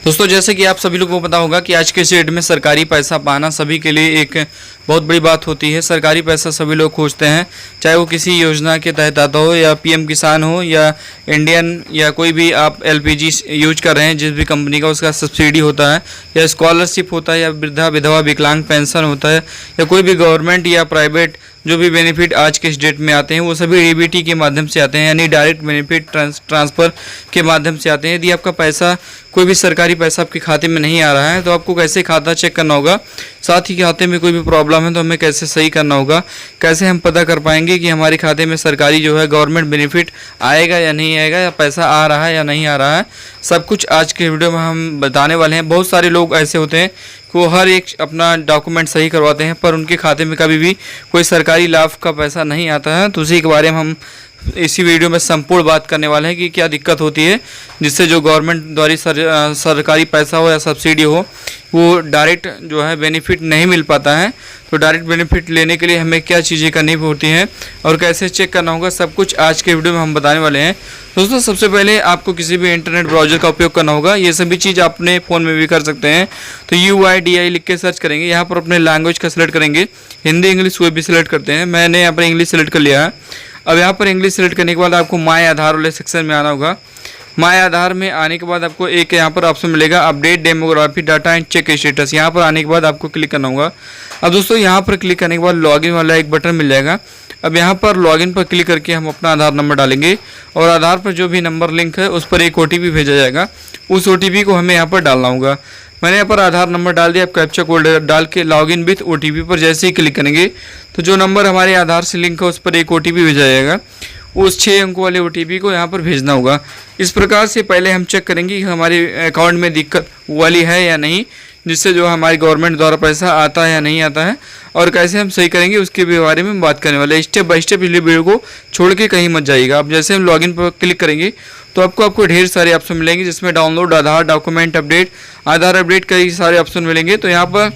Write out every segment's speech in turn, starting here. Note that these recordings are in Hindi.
दोस्तों जैसे कि आप सभी लोगों को पता होगा कि आज के इस डेट में सरकारी पैसा पाना सभी के लिए एक बहुत बड़ी बात होती है। सरकारी पैसा सभी लोग खोजते हैं, चाहे वो किसी योजना के तहत आता हो या पीएम किसान हो या इंडियन या कोई भी आप एलपीजी यूज कर रहे हैं जिस भी कंपनी का, उसका सब्सिडी होता है या स्कॉलरशिप होता है या वृद्धा विधवा विकलांग पेंशन होता है या कोई भी गवर्नमेंट या प्राइवेट जो भी बेनिफिट आज के इस डेट में आते हैं वो सभी डीबीटी के माध्यम से आते हैं, यानी डायरेक्ट बेनिफिट ट्रांसफ़र के माध्यम से आते हैं। यदि आपका पैसा कोई भी सरकारी पैसा आपके खाते में नहीं आ रहा है तो आपको कैसे खाता चेक करना होगा, साथ ही खाते में कोई भी प्रॉब्लम है तो हमें कैसे सही करना होगा, कैसे हम पता कर पाएंगे कि हमारे खाते में सरकारी जो है गवर्नमेंट बेनिफिट आएगा या नहीं आएगा, या पैसा आ रहा है या नहीं आ रहा है, सब कुछ आज के वीडियो में हम बताने वाले हैं। बहुत सारे लोग ऐसे होते हैं कि वो हर एक अपना डॉक्यूमेंट सही करवाते हैं पर उनके खाते में कभी भी कोई सरकारी लाभ का पैसा नहीं आता है। तो उसी के बारे में हम इसी वीडियो में संपूर्ण बात करने वाले हैं कि क्या दिक्कत होती है जिससे जो गवर्नमेंट द्वारा सरकारी पैसा हो या सब्सिडी हो वो डायरेक्ट जो है बेनिफिट नहीं मिल पाता है। तो डायरेक्ट बेनिफिट लेने के लिए हमें क्या चीज़ें करनी होती हैं और कैसे चेक करना होगा, सब कुछ आज के वीडियो में हम बताने वाले हैं। दोस्तों सबसे पहले आपको किसी भी इंटरनेट ब्राउज़र का उपयोग करना होगा। ये सभी चीज़ अपने फ़ोन में भी कर सकते हैं। तो UIDI लिख के सर्च करेंगे, यहाँ पर अपने लैंग्वेज का सिलेक्ट करेंगे, हिंदी इंग्लिश कोई भी सिलेक्ट करते हैं। मैंने यहाँ पर इंग्लिश सेलेक्ट कर लिया है। अब यहाँ पर इंग्लिश सेलेक्ट करने के बाद आपको माय आधार वाले सेक्शन में आना होगा। माय आधार में आने के बाद आपको एक यहाँ पर ऑप्शन मिलेगा update demography data and check status. यहाँ पर आने के बाद आपको क्लिक करना होगा। अब दोस्तों यहाँ पर क्लिक करने के बाद लॉगिन वाला एक बटन मिल जाएगा। अब यहाँ पर लॉगिन पर क्लिक करके हम अपना आधार नंबर डालेंगे और आधार पर जो भी नंबर लिंक है उस पर एक OTP भेजा जाएगा। उस OTP को हमें यहाँ पर डालना होगा। मैंने यहाँ पर आधार नंबर डाल दिया। आप कैप्चा कोड डाल के लॉगिन विथ OTP पर जैसे ही क्लिक करेंगे तो जो नंबर हमारे आधार से लिंक है उस पर एक OTP भेजा जाएगा। उस 6 अंकों वाले OTP को यहाँ पर भेजना होगा। इस प्रकार से पहले हम चेक करेंगे कि हमारे अकाउंट में दिक्कत वाली है या नहीं, जिससे जो हमारी गवर्नमेंट द्वारा पैसा आता है या नहीं आता है, और कैसे हम सही करेंगे उसके बारे में बात करने वाले। स्टेप बाय स्टेप पिछले वीडियो को छोड़ के कहीं मत जाइएगा। अब जैसे हम लॉगिन पर क्लिक करेंगे तो आपको ढेर सारे ऑप्शन मिलेंगे जिसमें डाउनलोड आधार, डॉक्यूमेंट अपडेट, आधार अपडेट, कई सारे ऑप्शन मिलेंगे। तो यहाँ पर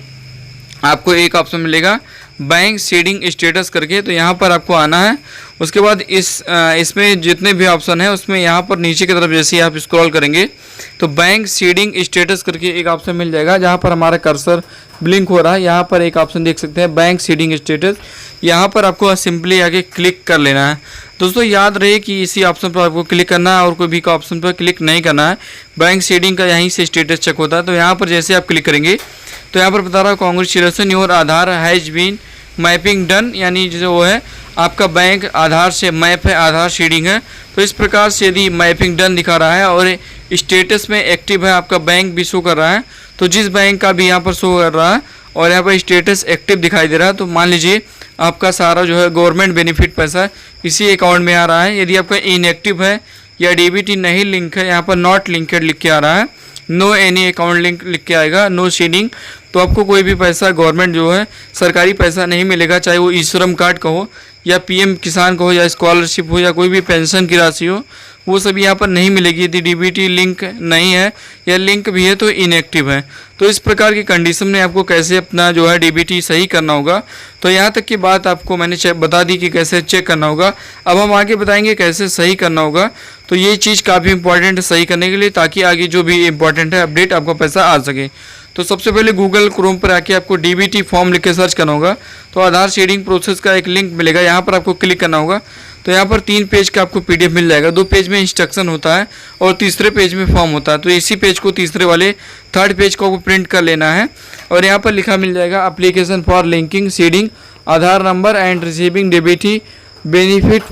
आपको एक ऑप्शन मिलेगा बैंक सीडिंग स्टेटस करके, तो यहाँ पर आपको आना है। उसके बाद इसमें जितने भी ऑप्शन है उसमें यहाँ पर नीचे की तरफ जैसे ही आप स्क्रॉल करेंगे तो बैंक सीडिंग स्टेटस करके एक ऑप्शन मिल जाएगा जहाँ पर हमारा कर्सर ब्लिंक हो रहा है। यहाँ पर एक ऑप्शन देख सकते हैं बैंक सीडिंग स्टेटस। यहाँ पर आपको सिंपली आगे क्लिक कर लेना है। दोस्तों याद रहे कि इसी ऑप्शन पर आपको क्लिक करना है और कोई भी का ऑप्शन पर क्लिक नहीं करना है। बैंक सीडिंग का यहीं से स्टेटस चेक होता है। तो यहाँ पर जैसे आप क्लिक करेंगे तो यहाँ पर बता रहा है congratulation your Aadhaar has been mapping done, यानी जो है आपका बैंक आधार से मैप है, आधार सीडिंग है। तो इस प्रकार से यदि मैपिंग डन दिखा रहा है और स्टेटस में एक्टिव है, आपका बैंक भी शो कर रहा है, तो जिस बैंक का भी यहाँ पर शो कर रहा है और यहाँ पर स्टेटस एक्टिव दिखाई दे रहा है, तो मान लीजिए आपका सारा जो है गवर्नमेंट बेनिफिट पैसा इसी अकाउंट में आ रहा है। यदि आपका इनएक्टिव है या डीबीटी नहीं लिंक है, यहाँ पर नॉट लिंकेड लिख के आ रहा है, नो एनी अकाउंट लिंक लिख के आएगा, नो सीडिंग, तो आपको कोई भी पैसा गवर्नमेंट जो है सरकारी पैसा नहीं मिलेगा, चाहे वो ई श्रम कार्ड का हो या पीएम किसान का हो या स्कॉलरशिप हो या कोई भी पेंशन की राशि हो, वो सब यहाँ पर नहीं मिलेगी यदि डीबीटी लिंक नहीं है या लिंक भी है तो इनएक्टिव है। तो इस प्रकार की कंडीशन में आपको कैसे अपना जो है डीबीटी सही करना होगा। तो यहाँ तक की बात आपको मैंने बता दी कि कैसे चेक करना होगा। अब हम आगे बताएंगे कैसे सही करना होगा। तो ये चीज़ काफ़ी इंपॉर्टेंट है सही करने के लिए, ताकि आगे जो भी इंपॉर्टेंट है अपडेट आपका पैसा आ सके। तो सबसे पहले गूगल क्रोम पर आके आपको डीबीटी फॉर्म लिख के सर्च करना होगा। तो आधार सीडिंग प्रोसेस का एक लिंक मिलेगा, यहाँ पर आपको क्लिक करना होगा। तो यहाँ पर 3 पेज का आपको PDF मिल जाएगा। 2 पेज में इंस्ट्रक्शन होता है और तीसरे पेज में फॉर्म होता है। तो इसी पेज को तीसरे वाले 3rd पेज को आपको प्रिंट कर लेना है और यहाँ पर लिखा मिल जाएगा application for linking seeding Aadhaar number and receiving DBT benefit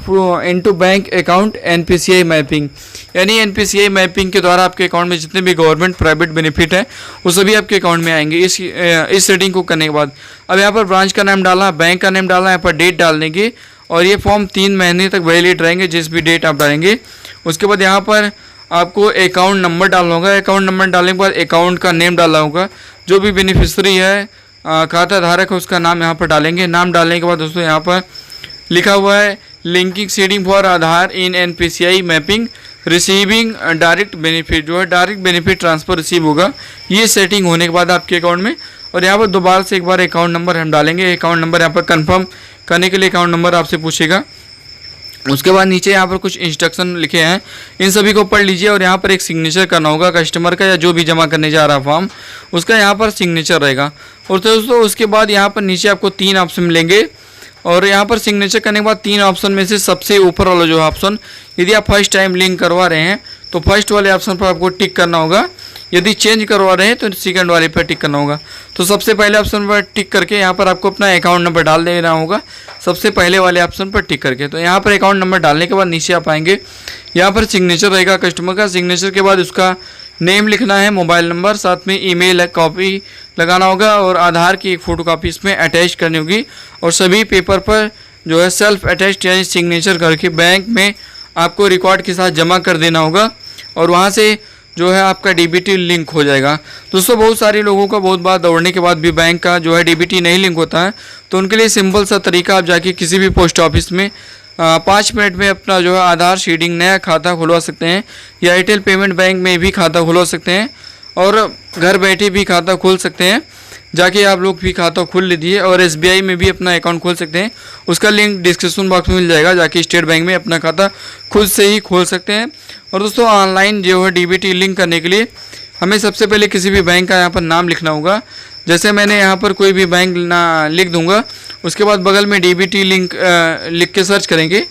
into bank account NPCI mapping, यानी NPCI मैपिंग के द्वारा आपके अकाउंट में जितने भी गवर्नमेंट प्राइवेट बेनिफिट है वो सभी आपके अकाउंट में आएंगे। इस सेटिंग को करने के बाद अब यहाँ पर ब्रांच का नाम डालना, बैंक का नाम डालना, यहाँ पर डेट डालने की, और ये फॉर्म 3 महीने तक वैलिड रहेंगे जिस भी डेट आप डालेंगे। उसके बाद यहाँ पर आपको अकाउंट नंबर डालना होगा। अकाउंट नंबर डालने के बाद अकाउंट का नेम डालना होगा। जो भी बेनिफिशरी है खाता धारक है उसका नाम यहाँ पर डालेंगे। नाम डालने के बाद दोस्तों यहाँ पर लिखा हुआ है linking seeding for Aadhaar in NPCI mapping receiving direct benefit, जो है डायरेक्ट बेनिफिट ट्रांसफ़र रिसीव होगा। ये सेटिंग होने के बाद आपके अकाउंट में, और यहाँ पर दोबारा से एक बार अकाउंट नंबर हम डालेंगे। अकाउंट नंबर यहाँ पर कंफर्म करने के लिए अकाउंट नंबर आपसे पूछेगा। उसके बाद नीचे यहाँ पर कुछ इंस्ट्रक्शन लिखे हैं, इन सभी को पढ़ लीजिए और यहाँ पर एक सिग्नेचर करना होगा कस्टमर का या जो भी जमा करने जा रहा है फॉर्म, उसका यहाँ पर सिग्नेचर रहेगा। और दोस्तों उसके बाद यहाँ पर नीचे आपको 3 ऑप्शन मिलेंगे और यहाँ पर सिग्नेचर करने के बाद 3 ऑप्शन में से सबसे ऊपर वाला जो ऑप्शन, यदि आप फर्स्ट टाइम लिंक करवा रहे हैं तो फर्स्ट वाले ऑप्शन पर आपको टिक करना होगा, यदि चेंज करवा रहे हैं तो सेकंड वाले पर टिक करना होगा। तो सबसे पहले ऑप्शन पर टिक करके यहाँ पर आपको अपना अकाउंट नंबर डाल देना होगा, सबसे पहले वाले ऑप्शन पर टिक करके। तो यहाँ पर अकाउंट नंबर डालने के बाद नीचे आप आएंगे, यहाँ पर सिग्नेचर रहेगा कस्टमर का, सिग्नेचर के बाद उसका नेम लिखना है, मोबाइल नंबर, साथ में ईमेल कॉपी लगाना होगा और आधार की एक फ़ोटो कॉपी इसमें अटैच करनी होगी। और सभी पेपर पर जो है सेल्फ अटैच्ड यानी सिग्नेचर करके बैंक में आपको रिकॉर्ड के साथ जमा कर देना होगा और वहाँ से जो है आपका डीबीटी लिंक हो जाएगा। दोस्तों बहुत सारे लोगों का बहुत बार दौड़ने के बाद भी बैंक का जो है डीबीटी नहीं लिंक होता है, तो उनके लिए सिंपल सा तरीका, आप जाके किसी भी पोस्ट ऑफिस में 5 मिनट में अपना जो है आधार सीडिंग नया खाता खुलवा सकते हैं या एयरटेल पेमेंट बैंक में भी खाता खुलवा सकते हैं और घर बैठे भी खाता खोल सकते हैं। जाके आप लोग भी खाता खोल लीजिए और SBI में भी अपना अकाउंट खोल सकते हैं, उसका लिंक डिस्क्रिप्शन बॉक्स में मिल जाएगा, जाके स्टेट बैंक में अपना खाता खुद से ही खोल सकते हैं। और दोस्तों ऑनलाइन जो है डीबीटी लिंक करने के लिए हमें सबसे पहले किसी भी बैंक का यहाँ पर नाम लिखना होगा। जैसे मैंने यहाँ पर कोई भी बैंक ना लिख दूँगा, उसके बाद बगल में डीबीटी लिंक लिख के सर्च करेंगे।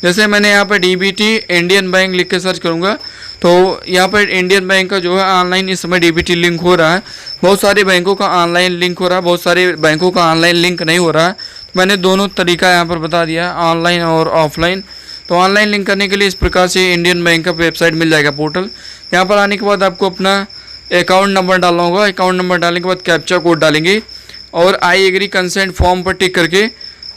जैसे मैंने यहाँ पर डीबीटी इंडियन बैंक लिख के सर्च करूँगा तो यहाँ पर इंडियन बैंक का जो है ऑनलाइन इस समय डीबीटी लिंक हो रहा है। बहुत सारे बैंकों का ऑनलाइन लिंक हो रहा है, बहुत सारे बैंकों का ऑनलाइन लिंक नहीं हो रहा है। तो मैंने दोनों तरीका यहाँ पर बता दिया, ऑनलाइन और ऑफलाइन। तो ऑनलाइन लिंक करने के लिए इस प्रकार से इंडियन बैंक का वेबसाइट मिल जाएगा, पोर्टल। यहाँ पर आने के बाद आपको अपना अकाउंट नंबर डालना होगा, अकाउंट नंबर डालने के बाद कैप्चा कोड डालेंगे और आई एग्री कंसेंट फॉर्म पर टिक करके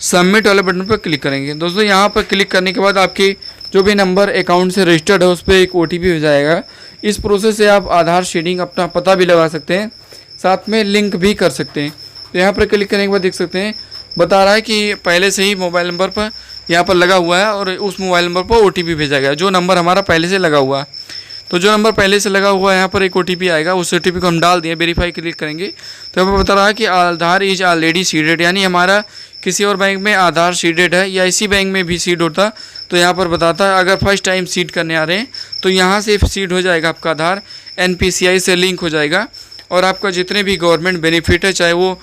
सबमिट वाले बटन पर क्लिक करेंगे। दोस्तों यहाँ पर क्लिक करने के बाद आपकी जो भी नंबर अकाउंट से रजिस्टर्ड है उस पर एक OTP हो जाएगा। इस प्रोसेस से आप आधार शेडिंग अपना पता भी लगा सकते हैं, साथ में लिंक भी कर सकते हैं। तो यहाँ पर क्लिक करने के बाद देख सकते हैं बता रहा है कि पहले से ही मोबाइल नंबर पर यहाँ पर लगा हुआ है और उस मोबाइल नंबर पर OTP भेजा गया, जो नंबर हमारा पहले से लगा हुआ है। तो जो नंबर पहले से लगा हुआ है यहाँ पर एक OTP आएगा, उस OTP को हम डाल दिए, वेरीफाई क्लिक करेंगे तो यहाँ पर बता रहा है कि आधार इज ऑलरेडी सीडेड, यानी हमारा किसी और बैंक में आधार सीडेड है या इसी बैंक में भी सीड होता तो यहाँ पर बताता है। अगर फर्स्ट टाइम सीड करने आ रहे हैं तो यहाँ से सीड हो जाएगा, आपका आधार NPCI से लिंक हो जाएगा और आपका जितने भी गवर्नमेंट बेनिफिट है, चाहे वो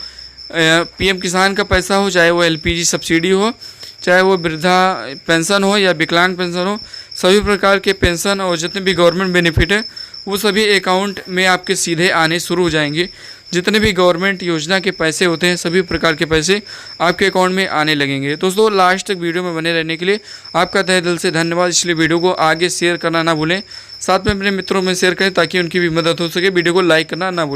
PM किसान का पैसा हो, चाहे वो LPG सब्सिडी हो, चाहे वो वृद्धा पेंशन हो या विकलांग पेंशन हो, सभी प्रकार के पेंशन और जितने भी गवर्नमेंट बेनिफिट है वो सभी अकाउंट में आपके सीधे आने शुरू हो जाएंगे। जितने भी गवर्नमेंट योजना के पैसे होते हैं सभी प्रकार के पैसे आपके अकाउंट में आने लगेंगे। दोस्तों लास्ट तक वीडियो में बने रहने के लिए आपका तहे दिल से धन्यवाद। इसलिए वीडियो को आगे शेयर करना ना भूलें, साथ में अपने मित्रों में शेयर करें ताकि उनकी भी मदद हो सके। वीडियो को लाइक करना ना भूलें।